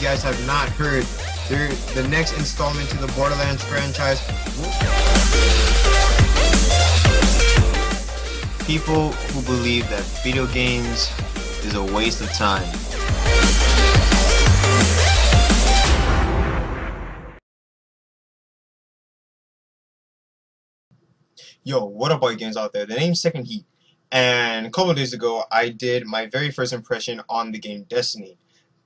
guys have not heard, the next installment to the Borderlands franchise. People who believe that video games is a waste of time. Yo, what up, all you games out there? The name's Second Heat, and a couple of days ago, I did my very first impression on the game Destiny.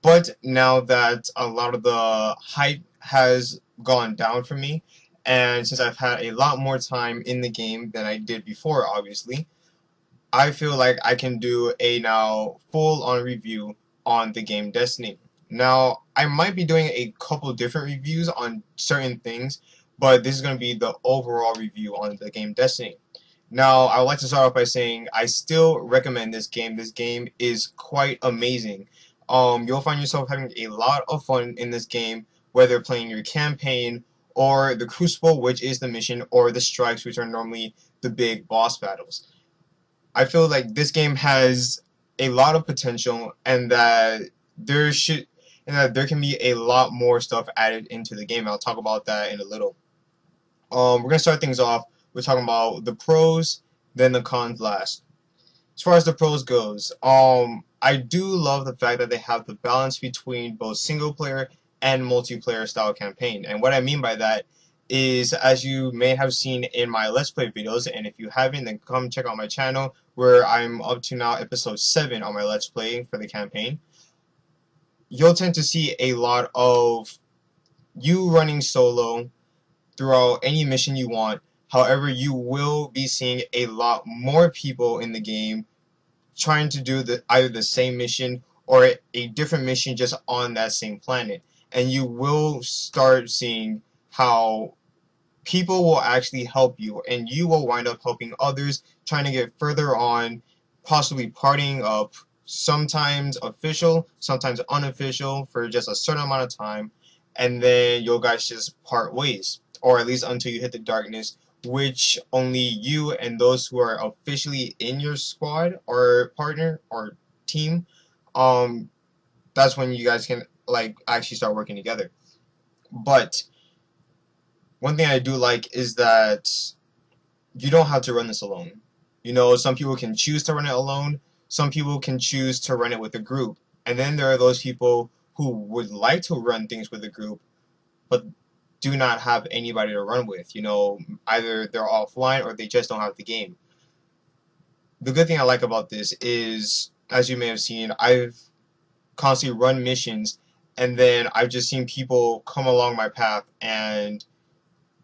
But now that a lot of the hype has gone down for me, and since I've had a lot more time in the game than I did before, obviously, I feel like I can do a now full-on review on the game Destiny. Now, I might be doing a couple different reviews on certain things, but this is going to be the overall review on the game Destiny. Now, I would like to start off by saying I still recommend this game. This game is quite amazing. You'll find yourself having a lot of fun in this game, whether playing your campaign or the Crucible, which is the mission, or the Strikes, which are normally the big boss battles. I feel like this game has a lot of potential, and that there can be a lot more stuff added into the game. I'll talk about that in a little. We're gonna start things off. We're talking about the pros, then the cons last. As far as the pros goes, I do love the fact that they have the balance between both single player and multiplayer style campaign. And what I mean by that is, as you may have seen in my Let's Play videos, and if you haven't, then come check out my channel, where I'm up to now episode 7 on my Let's Play for the campaign. You'll tend to see a lot of you running solo throughout any mission you want. However, you will be seeing a lot more people in the game trying to do either the same mission or a different mission just on that same planet. And you will start seeing how people will actually help you, and you will wind up helping others, trying to get further on, possibly partying up, sometimes official, sometimes unofficial, for just a certain amount of time, and then you guys just part ways, or at least until you hit the darkness, which only you and those who are officially in your squad or partner or team, that's when you guys can actually start working together. But one thing I do like is that you don't have to run this alone. You know, some people can choose to run it alone, some people can choose to run it with a group, and then there are those people who would like to run things with a group but do not have anybody to run with. You know, either they're offline or they just don't have the game. The good thing I like about this is, as you may have seen, I've constantly run missions, and then I've just seen people come along my path, and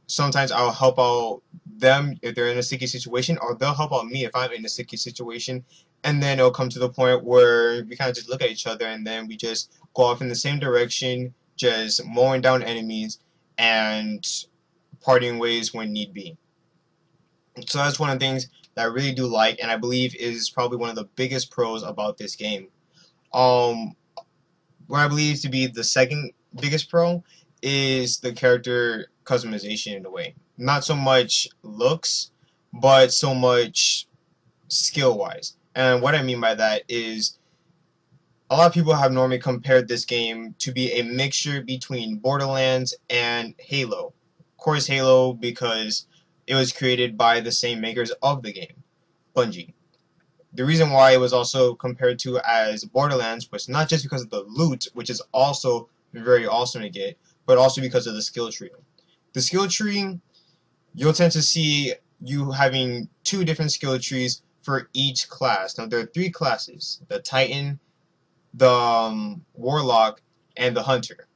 sometimes I'll help out them if they're in a sticky situation, or they'll help out me if I'm in a sticky situation, and then it'll come to the point where we kind of just look at each other, and then we just go off in the same direction, just mowing down enemies and parting ways when need be. So that's one of the things that I really do like, and I believe is probably one of the biggest pros about this game. What I believe to be the second biggest pro is the character customization in a way. Not so much looks, but so much skill-wise. And what I mean by that is, a lot of people have normally compared this game to be a mixture between Borderlands and Halo. Of course, Halo, because it was created by the same makers of the game, Bungie. The reason why it was also compared to as Borderlands was not just because of the loot, which is also very awesome to get, but also because of the skill tree. The skill tree, you'll tend to see you having 2 different skill trees for each class. Now, there are 3 classes: the Titan, the Warlock, and the Hunter.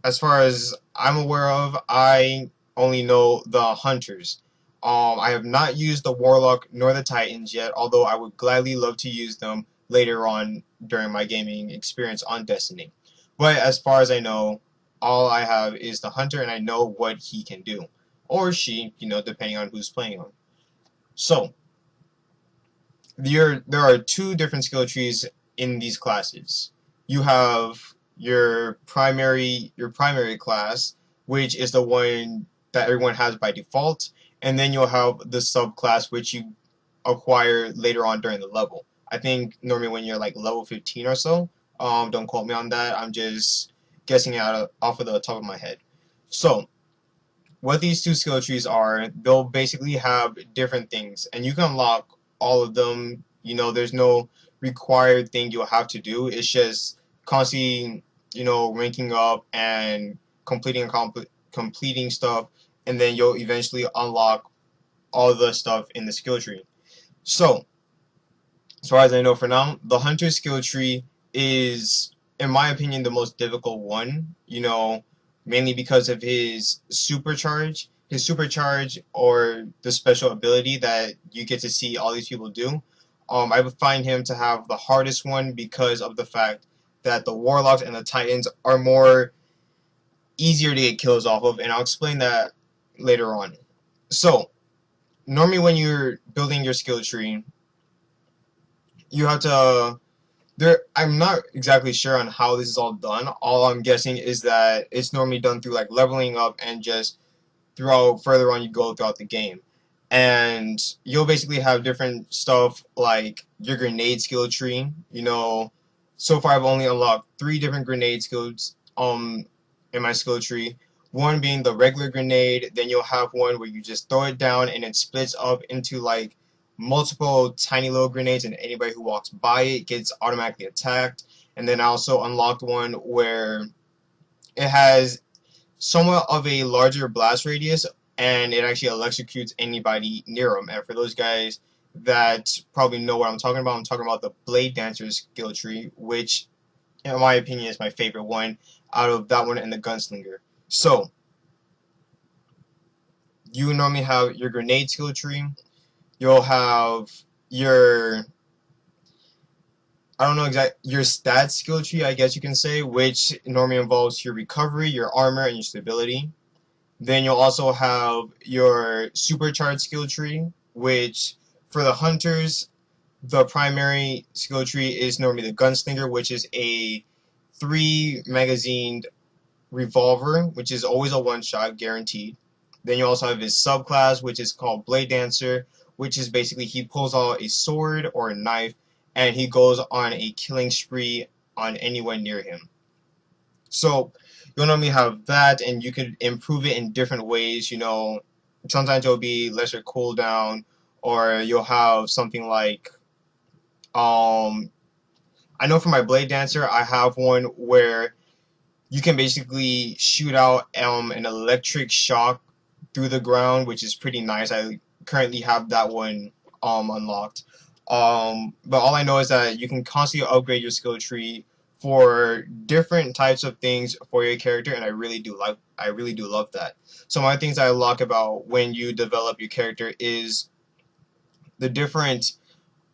As far as I'm aware of, I only know the Hunters. I have not used the Warlock nor the Titans yet, although I would gladly love to use them later on during my gaming experience on Destiny. But as far as I know, all I have is the Hunter, and I know what he can do. Or she, you know, depending on who's playing on. So, there are 2 different skill trees in these classes. You have your primary class, which is the one that everyone has by default, and then you'll have the subclass, which you acquire later on during the level. I think normally when you're like level 15 or so, Don't quote me on that. I'm just guessing it off of the top of my head. So, what these two skill trees are, they'll basically have different things, and you can unlock all of them. You know, there's no required thing you'll have to do. It's just constantly, ranking up and completing stuff, and then you'll eventually unlock all the stuff in the skill tree. So, as far as I know for now, the hunter skill tree is, in my opinion, the most difficult one. Mainly because of his supercharge. His supercharge, or the special ability that you get to see all these people do. I would find him to have the hardest one because of the fact that the warlocks and the titans are more easier to get kills off of, and I'll explain that later on. So, normally when you're building your skill tree, you have to I'm not exactly sure on how this is all done. All I'm guessing is that it's normally done through like leveling up, and just throughout further on you go throughout the game. And you'll basically have different stuff like your grenade skill tree. So far I've only unlocked 3 different grenade skills in my skill tree. One being the regular grenade, then you'll have one where you just throw it down and it splits up into like multiple tiny little grenades, and anybody who walks by it gets automatically attacked. And then I also unlocked one where it has somewhat of a larger blast radius, and it actually electrocutes anybody near them. And for those guys that probably know what I'm talking about the Blade Dancer skill tree, which in my opinion is my favorite one out of that one and the Gunslinger. So, you normally have your grenade skill tree. You'll have your, I don't know exactly, your stats skill tree, I guess you can say, which normally involves your recovery, your armor, and your stability. Then you'll also have your supercharged skill tree, which for the hunters, the primary skill tree is normally the Gunslinger, which is a 3-magazined revolver, which is always a one-shot guaranteed. Then you also have his subclass, which is called Blade Dancer, which is basically he pulls out a sword or a knife and he goes on a killing spree on anyone near him. So you'll normally have that, and you could improve it in different ways. Sometimes it'll be lesser cooldown, or you'll have something like, I know for my Blade Dancer, I have one where you can basically shoot out an electric shock through the ground, which is pretty nice. I currently have that one unlocked. But all I know is that you can constantly upgrade your skill tree for different types of things for your character, and I really do love that. So one of the things I like about when you develop your character is the different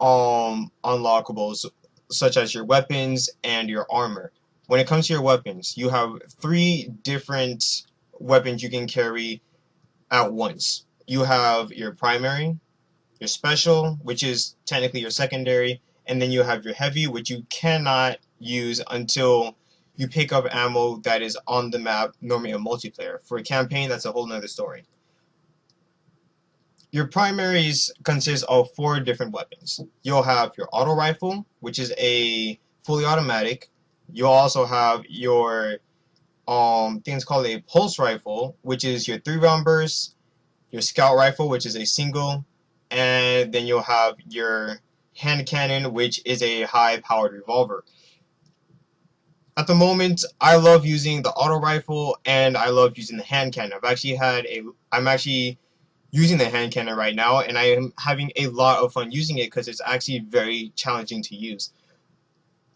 unlockables, such as your weapons and your armor. When it comes to your weapons, you have 3 different weapons you can carry at once. You have your primary, your special, which is technically your secondary, and then you have your heavy, which you cannot use until you pick up ammo that is on the map, normally a multiplayer. For a campaign, that's a whole nother story. Your primaries consist of 4 different weapons. You'll have your auto rifle, which is a fully automatic. You'll also have your things called a pulse rifle, which is your 3-round burst, your scout rifle, which is a single, and then you'll have your hand cannon, which is a high-powered revolver. At the moment, I love using the auto rifle and I love using the hand cannon. I'm actually using the hand cannon right now, and I am having a lot of fun using it because it's actually very challenging to use.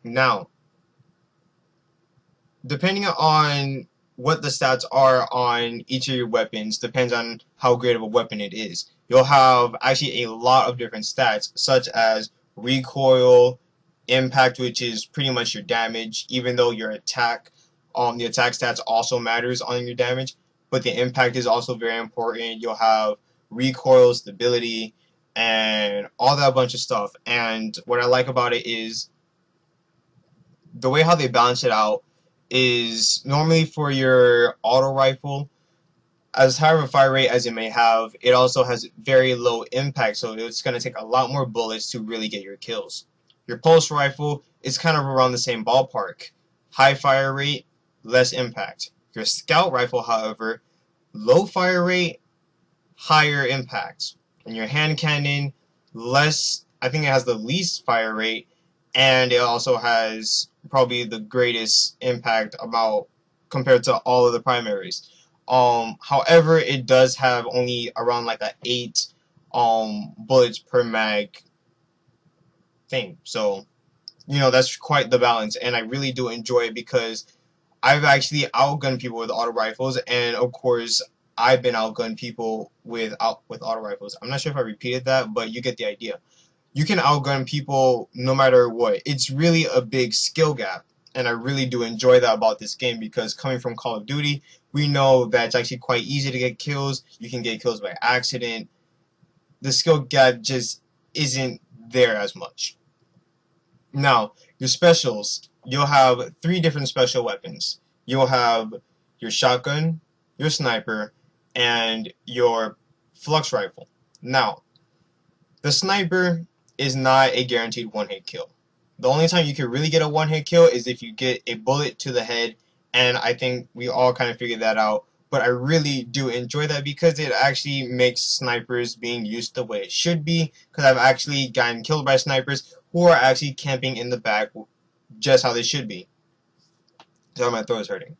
Now, depending on what the stats are on each of your weapons depends on how great of a weapon it is. You'll have actually a lot of different stats, such as recoil, impact, which is pretty much your damage, even though your attack, the attack stats also matters on your damage, but the impact is also very important. You'll have recoil, stability, and all that bunch of stuff. And what I like about it is the way how they balance it out is normally for your auto rifle, as high of a fire rate as it may have, it also has very low impact, so it's going to take a lot more bullets to really get your kills. Your pulse rifle, it's kind of around the same ballpark. High fire rate, less impact. Your scout rifle, however, low fire rate, higher impact. And your hand cannon, less, I think it has the least fire rate, and it also has probably the greatest impact about compared to all of the primaries. However, it does have only around like a 8 bullets per mag thing. So, you know, that's quite the balance, and I really do enjoy it because I've actually outgunned people with auto rifles, and of course, I've been outgunned people with auto rifles. I'm not sure if I repeated that, but you get the idea. You can outgun people no matter what. It's really a big skill gap, and I really do enjoy that about this game because coming from Call of Duty, we know that it's actually quite easy to get kills. You can get kills by accident. The skill gap just isn't there as much. Now, your specials, you'll have 3 different special weapons. You'll have your shotgun, your sniper, and your flux rifle. Now, the sniper is not a guaranteed one-hit kill. The only time you can really get a one-hit kill is if you get a bullet to the head, and I think we all kind of figured that out. But I really do enjoy that because it actually makes snipers being used the way it should be, because I've actually gotten killed by snipers who are actually camping in the back just how they should be. So my throat is hurting.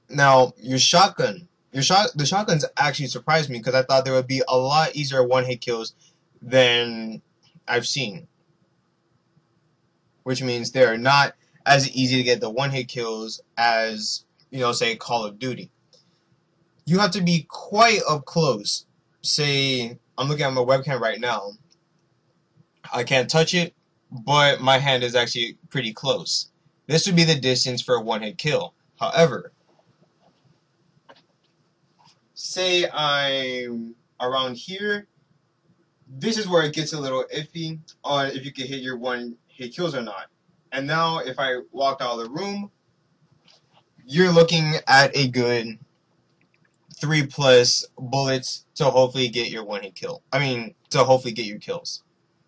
Now, your shotgun. The shotguns actually surprised me because I thought there would be a lot easier one-hit kills than I've seen. Which means they're not as easy to get the one-hit kills as, you know, say Call of Duty. You have to be quite up close. Say, I'm looking at my webcam right now. I can't touch it, but my hand is actually pretty close. This would be the distance for a one-hit kill. However, say I'm around here, this is where it gets a little iffy on if you can hit your one-hit kills or not. And now, if I walk out of the room, you're looking at a good 3+ bullets to hopefully get your one-hit kill. I mean, to hopefully get your kills.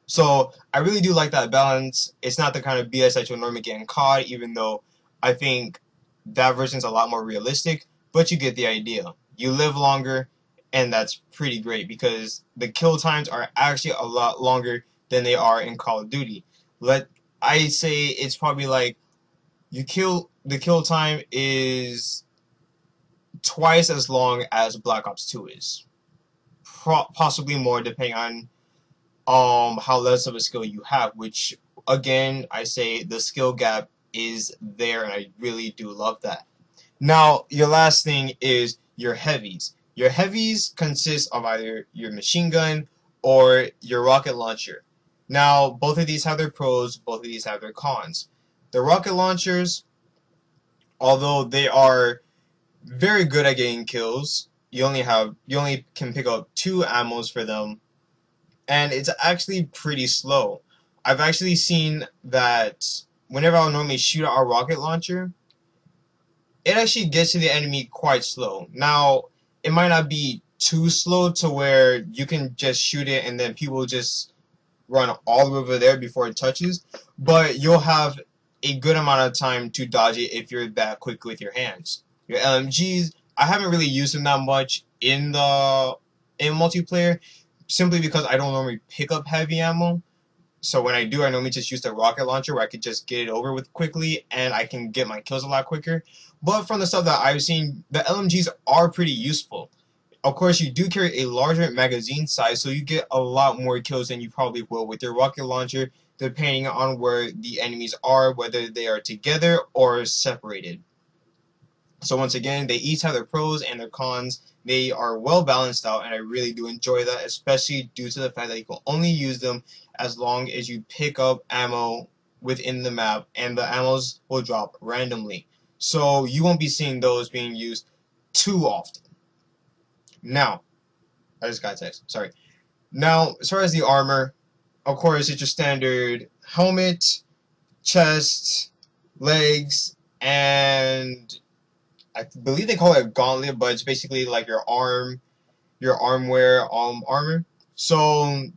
So, I really do like that balance. It's not the kind of BS that you'll normally get in COD, even though I think that version's a lot more realistic, but you get the idea. You live longer, and that's pretty great because the kill times are actually a lot longer than they are in Call of Duty. I say it's probably like the kill time is twice as long as Black Ops 2 is. Possibly more depending on how less of a skill you have, which again I say the skill gap is there and I really do love that. Now your last thing is your heavies. Your heavies consist of either your machine gun or your rocket launcher. Now, both of these have their pros, both of these have their cons. The rocket launchers, although they are very good at getting kills, you only can pick up 2 ammos for them, and it's actually pretty slow. I've actually seen that whenever I'll normally shoot our rocket launcher, it actually gets to the enemy quite slow. Now, it might not be too slow to where you can just shoot it and then people just run all the way over there before it touches, but you'll have a good amount of time to dodge it if you're that quick with your hands. Your LMGs, I haven't really used them that much in multiplayer, simply because I don't normally pick up heavy ammo. So when I do, I normally just use the rocket launcher where I could just get it over with quickly and I can get my kills a lot quicker. But from the stuff that I've seen, the LMGs are pretty useful. Of course, you do carry a larger magazine size, so you get a lot more kills than you probably will with your rocket launcher, depending on where the enemies are, whether they are together or separated. So once again, they each have their pros and their cons. They are well balanced out, and I really do enjoy that, especially due to the fact that you can only use them as long as you pick up ammo within the map, and the ammos will drop randomly. So you won't be seeing those being used too often. Now, I just got a text, sorry. Now, as far as the armor, of course, it's your standard helmet, chest, legs, and I believe they call it a gauntlet, but it's basically like your armware armor. So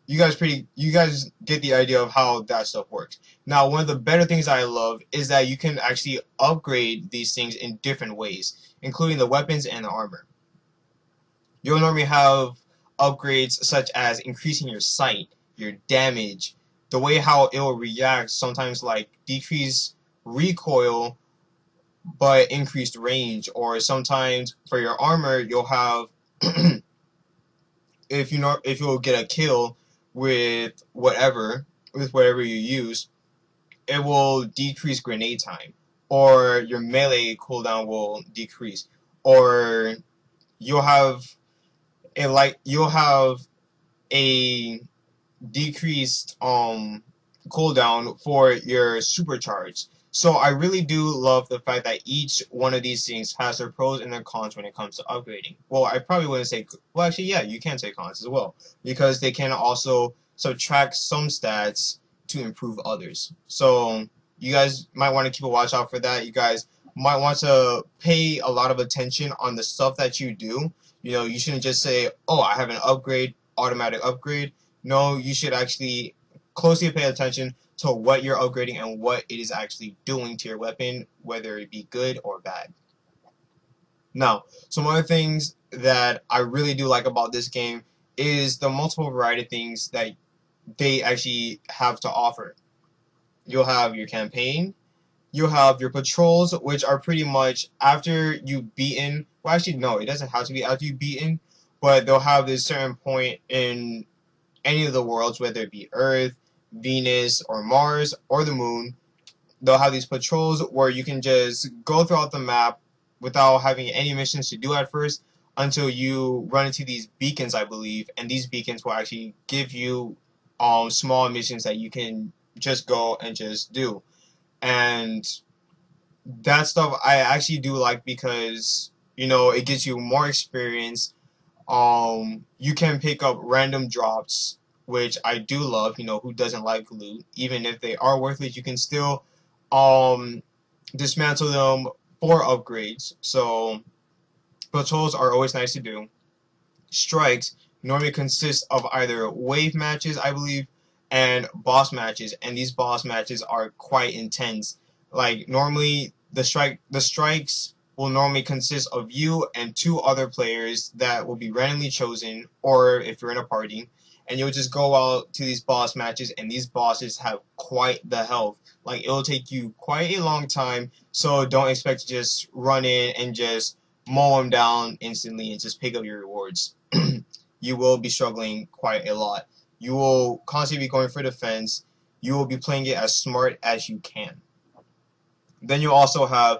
you guys get the idea of how that stuff works. Now, one of the better things I love is that you can actually upgrade these things in different ways, including the weapons and the armor. You'll normally have upgrades such as increasing your sight, your damage, the way how it will react, sometimes like decrease recoil but increased range, or sometimes for your armor you'll have if you'll get a kill with whatever you use, it will decrease grenade time, or your melee cooldown will decrease, or you'll have you'll have a decreased cooldown for your supercharge. So I really do love the fact that each one of these things has their pros and their cons when it comes to upgrading. Well, I probably wouldn't say, well, actually, yeah, you can say cons as well, because they can also subtract some stats to improve others. So you guys might want to keep a watch out for that. You guys might want to pay a lot of attention on the stuff that you do. You know, you shouldn't just say, oh, I have an upgrade, automatic upgrade. No, you should actually closely pay attention to what you're upgrading and what it is actually doing to your weapon, whether it be good or bad. Now, some other things that I really do like about this game is the multiple variety of things that they actually have to offer. You'll have your campaign, you'll have your patrols, which are pretty much after you've beaten, well actually no, it doesn't have to be after you've beaten, but they'll have this certain point in any of the worlds, whether it be Earth, Venus, or Mars, or the Moon. They'll have these patrols where you can just go throughout the map without having any missions to do at first until you run into these beacons, I believe, and these beacons will actually give you small missions that you can just go and just do. And that stuff I actually do like because, you know, it gives you more experience. You can pick up random drops, which I do love. You know, who doesn't like loot? Even if they are worthless, you can still dismantle them for upgrades. So patrols are always nice to do. Strikes normally consist of either wave matches, I believe, and boss matches, and these boss matches are quite intense. Like normally the strikes will normally consist of you and two other players that will be randomly chosen, or if you're in a party, and you'll just go out to these boss matches, and these bosses have quite the health. Like it'll take you quite a long time, so don't expect to just run in and just mow them down instantly and just pick up your rewards. You will be struggling quite a lot. You will constantly be going for defense. You will be playing it as smart as you can. Then you also have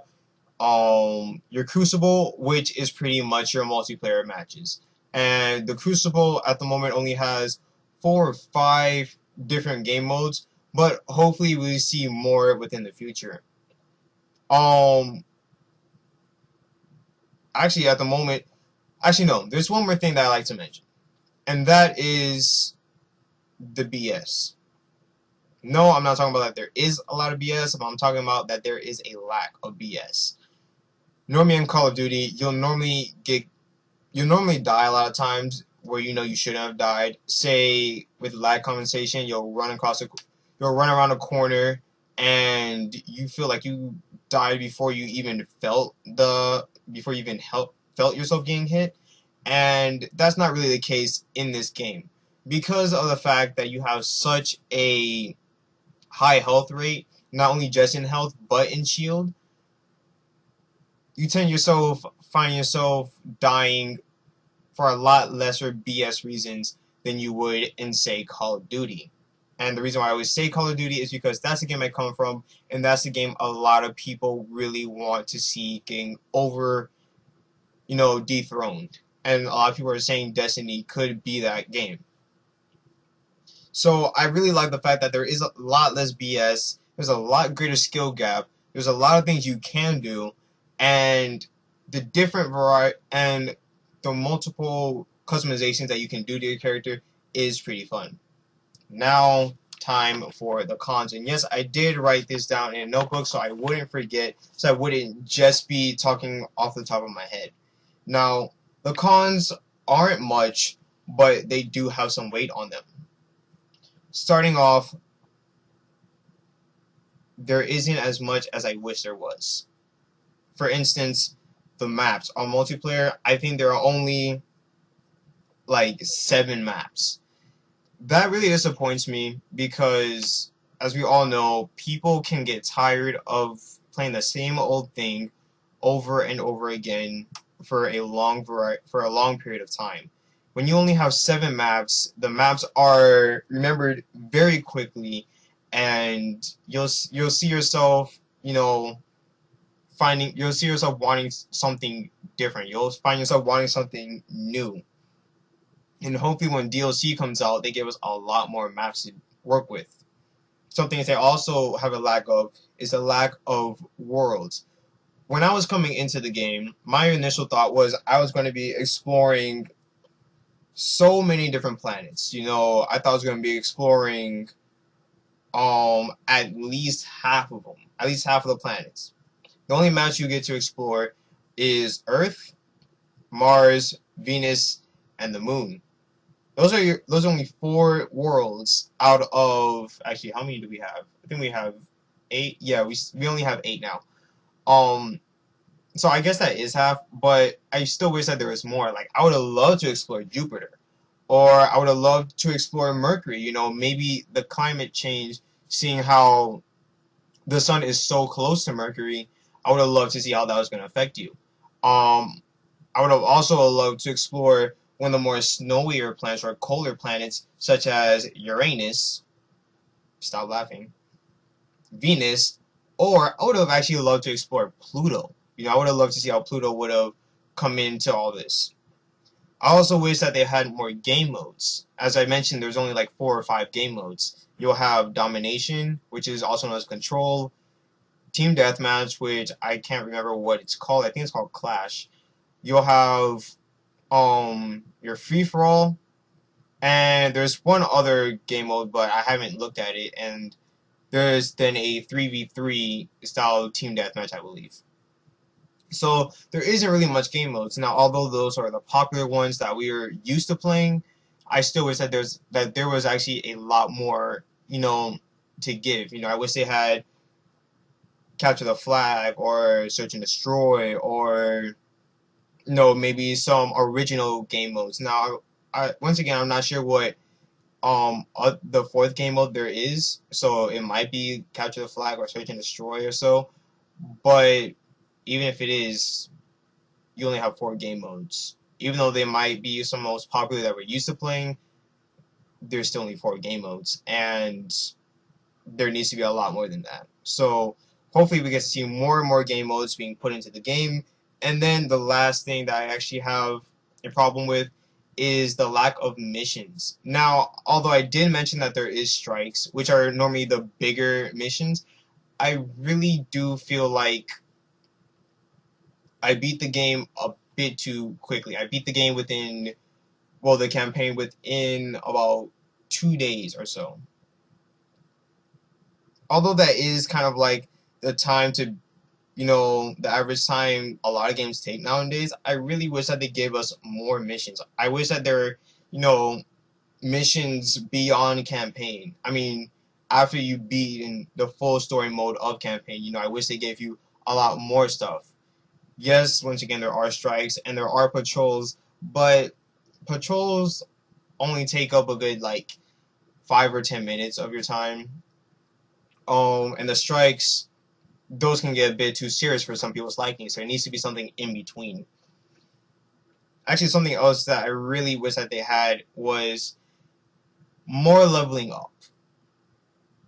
your Crucible, which is pretty much your multiplayer matches. And the Crucible at the moment only has 4 or 5 different game modes, but hopefully we see more within the future. Actually at the moment, actually no, there's one more thing that I like to mention, and that is the BS. No, I'm not talking about that there is a lot of BS, but I'm talking about that there is a lack of BS. Normally in Call of Duty, you'll normally die a lot of times where you know you shouldn't have died. Say with lag compensation, you'll run around a corner and you feel like you died before you even felt yourself getting hit, and that's not really the case in this game because of the fact that you have such a high health rate, not only just in health but in shield. You find yourself dying for a lot lesser BS reasons than you would in, say, Call of Duty. And the reason why I always say Call of Duty is because that's the game I come from, and that's the game a lot of people really want to see getting over, you know, dethroned. And a lot of people are saying Destiny could be that game. So I really like the fact that there is a lot less BS, there's a lot greater skill gap, there's a lot of things you can do, and the different variety and the multiple customizations that you can do to your character is pretty fun. Now, time for the cons. And yes, I did write this down in a notebook so I wouldn't forget, so I wouldn't just be talking off the top of my head. Now, the cons aren't much, but they do have some weight on them. starting off, there isn't as much as I wish there was. For instance, the maps on multiplayer, I think there are only like 7 maps. That really disappoints me because, as we all know, people can get tired of playing the same old thing over and over again for a long period of time. When you only have 7 maps, the maps are remembered very quickly, and you'll see yourself, you'll see yourself wanting something different. You'll find yourself wanting something new. And hopefully when DLC comes out, they give us a lot more maps to work with. Something that they also have a lack of is a lack of worlds. When I was coming into the game, my initial thought was I was going to be exploring so many different planets. I thought I was going to be exploring at least half of them, at least half of the planets. The only maps you get to explore is Earth, Mars, Venus, and the Moon. Those are only 4 worlds out of, actually, how many do we have? I think we have 8. Yeah, we only have 8 now. So I guess that is half, but I still wish that there was more. Like, I would have loved to explore Jupiter, or I would have loved to explore Mercury. Maybe the climate change, seeing how the sun is so close to Mercury, I would have loved to see how that was going to affect you. I would have also loved to explore one of the more snowier planets or colder planets, such as Uranus. Stop laughing. Venus, or I would have actually loved to explore Pluto. I would have loved to see how Pluto would have come into all this. I also wish that they had more game modes. As I mentioned, there's only like 4 or 5 game modes. You'll have Domination, which is also known as Control, Team Deathmatch, which I can't remember what it's called. I think it's called Clash. You'll have your free-for-all, and there's one other game mode, but I haven't looked at it, and there's then a 3v3 style team deathmatch, I believe. So there isn't really much game modes. Now, although those are the popular ones that we are used to playing, I still wish that there was actually a lot more, to give. I wish they had Capture the Flag or Search and Destroy, or maybe some original game modes. Now, once again, I'm not sure what the 4th game mode there is, so it might be Capture the Flag or Search and Destroy or so. But even if it is, you only have 4 game modes. Even though they might be some of the most popular that we're used to playing, there's still only 4 game modes, and there needs to be a lot more than that. So hopefully we get to see more and more game modes being put into the game. And then the last thing that I actually have a problem with is the lack of missions. Now, although I did mention that there is strikes, which are normally the bigger missions, I really do feel like I beat the game a bit too quickly. I beat the game the campaign within about 2 days or so. Although that is kind of like the time to, the average time a lot of games take nowadays, I really wish that they gave us more missions. I wish that there were, missions beyond campaign. I mean, after you beat in the full story mode of campaign, I wish they gave you a lot more stuff. Yes, once again, there are strikes and there are patrols, but patrols only take up a good, like, 5 or 10 minutes of your time. And the strikes, those can get a bit too serious for some people's liking, so it needs to be something in between. Actually, something else that I really wish that they had was more leveling up.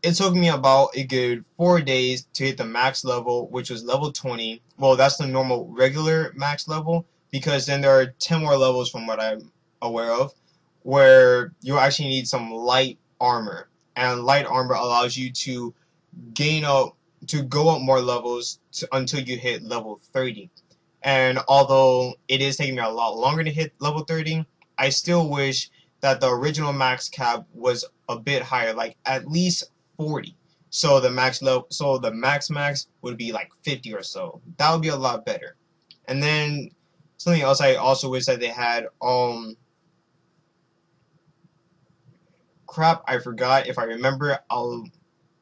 It took me about a good 4 days to hit the max level, which was level 20. Well, that's the normal regular max level, because then there are 10 more levels from what I'm aware of, where you actually need some light armor. And light armor allows you to go up more levels until you hit level 30. And although it is taking me a lot longer to hit level 30, I still wish that the original max cap was a bit higher, like at least 40. So the max would be like 50 or so. That would be a lot better. And then something else I also wish that they had Crap, I forgot. If I remember, I'll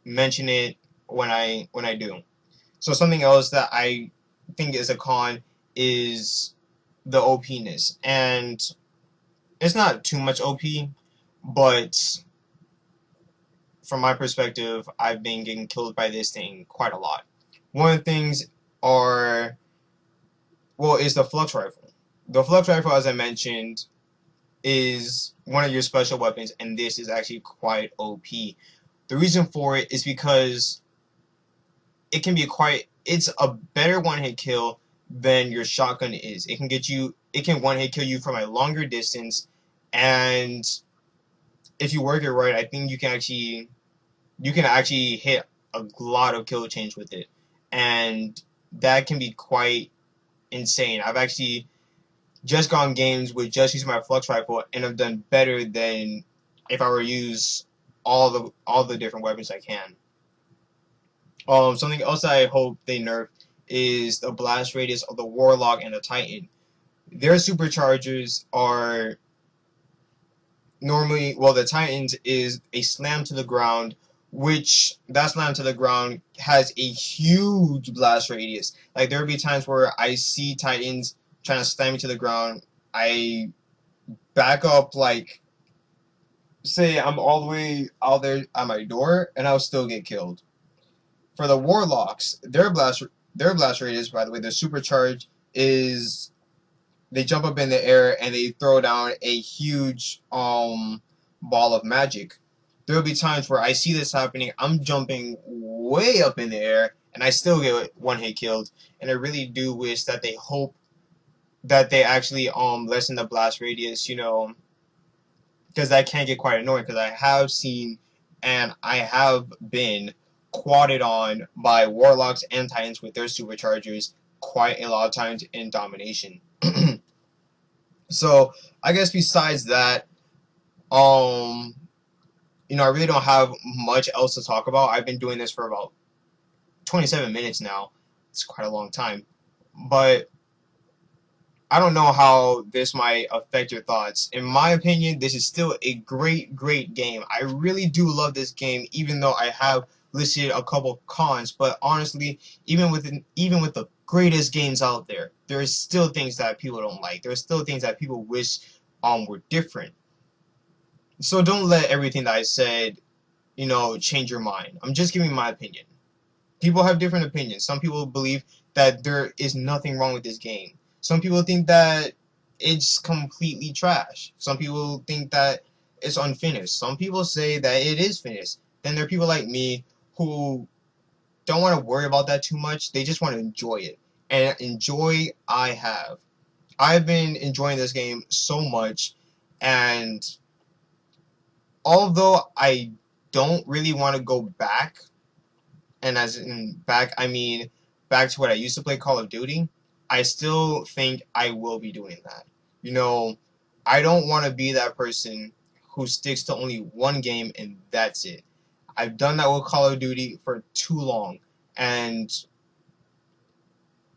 mention it when I do. So something else that I think is a con is the OP-ness, and it's not too much OP, but from my perspective, I've been getting killed by this thing quite a lot. One of the things are, well, is the flux rifle. The flux rifle, as I mentioned, is one of your special weapons, and this is actually quite OP. The reason for it is because it can be quite, it's a better one-hit kill than your shotgun is. It can one-hit kill you from a longer distance, and if you work it right, I think you can actually hit a lot of kill change with it, and that can be quite insane. I've actually just gone games with just using my flux rifle and have done better than if I were to use all the different weapons I can. Something else that I hope they nerf is the blast radius of the Warlock and the Titan. Their superchargers are normally, well, the Titans is a slam to the ground, which that slam to the ground has a huge blast radius. Like, there will be times where I see Titans trying to slam me to the ground. I back up, like, say I'm all the way out there at my door, and I'll still get killed. For the Warlocks, their blast radius, by the way, their supercharge is they jump up in the air and they throw down a huge ball of magic. There will be times where I see this happening, I'm jumping way up in the air, and I still get one hit killed. And I really do wish that they hope that they actually lessen the blast radius, because that can get quite annoying. Because I have seen and I have been quadded on by Warlocks and Titans with their superchargers quite a lot of times in domination. So I guess besides that, I really don't have much else to talk about. I've been doing this for about 27 minutes now. It's quite a long time. But I don't know how this might affect your thoughts. In my opinion, this is still a great, great game. I really do love this game, even though I have listed a couple cons. But honestly, even with the greatest games out there, there is still things that people don't like. There are still things that people wish were different. So don't let everything that I said, change your mind. I'm just giving my opinion. People have different opinions. Some people believe that there is nothing wrong with this game. Some people think that it's completely trash. Some people think that it's unfinished. Some people say that it is finished. Then there are people like me who don't want to worry about that too much. They just want to enjoy it. And enjoy I have. I've been enjoying this game so much, and although I don't really want to go back, and as in back, I mean back to what I used to play, Call of Duty, I still think I will be doing that. I don't want to be that person who sticks to only one game and that's it. I've done that with Call of Duty for too long, and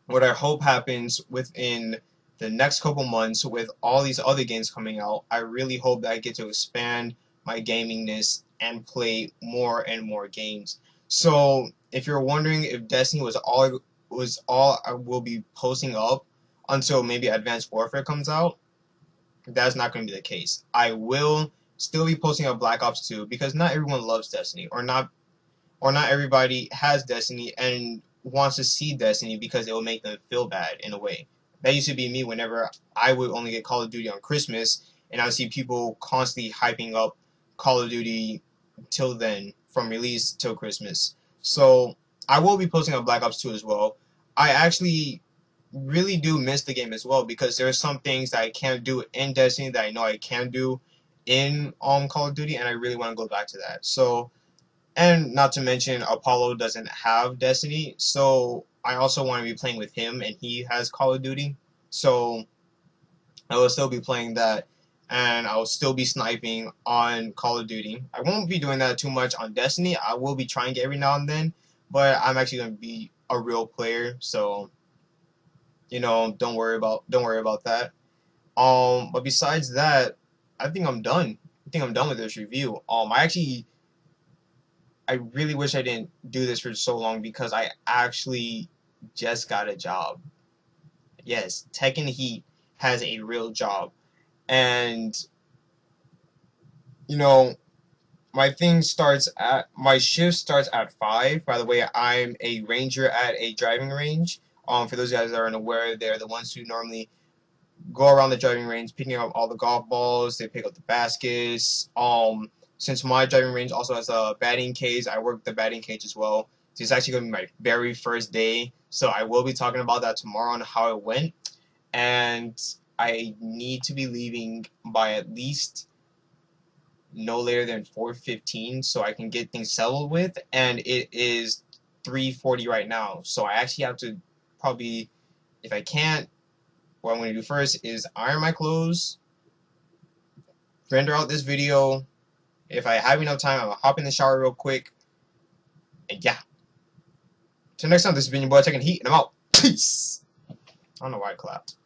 what I hope happens within the next couple months with all these other games coming out, I really hope that I get to expand my gamingness and play more and more games. So if you're wondering if Destiny was all I will be posting up until maybe Advanced Warfare comes out, that's not going to be the case. I will still be posting up Black Ops 2 because not everyone loves Destiny, or not everybody has Destiny and wants to see Destiny because it will make them feel bad in a way. That used to be me whenever I would only get Call of Duty on Christmas, and I would see people constantly hyping up Call of Duty till then, from release till Christmas. So I will be posting up Black Ops 2 as well. I actually really do miss the game as well because there are some things that I can't do in Destiny that I know I can do in Call of Duty, and I really want to go back to that. So, and not to mention, Apollo doesn't have Destiny, so I also want to be playing with him, and he has Call of Duty. So I will still be playing that, and I will still be sniping on Call of Duty. I won't be doing that too much on Destiny. I will be trying it every now and then, but I'm actually going to be a real player, so don't worry about that. But besides that, I think I'm done. I think I'm done with this review. I really wish I didn't do this for so long because I actually just got a job. Yes, Tekken Heat has a real job. And, you know, my shift starts at 5. By the way, I'm a ranger at a driving range. For those guys that aren't aware, they're the ones who normally go around the driving range picking up all the golf balls. They pick up the baskets. Since my driving range also has a batting cage, I work the batting cage as well. So it's actually going to be my very first day. So I will be talking about that tomorrow on how it went. And I need to be leaving by at least no later than 4:15 so I can get things settled with. And it is 3:40 right now. So I actually have to probably, if I can't, what I'm going to do first is iron my clothes, render out this video. If I have enough time, I'll hop in the shower real quick. And yeah. Till next time, this has been your boy Tekken Heat, and I'm out. Peace! I don't know why I clapped.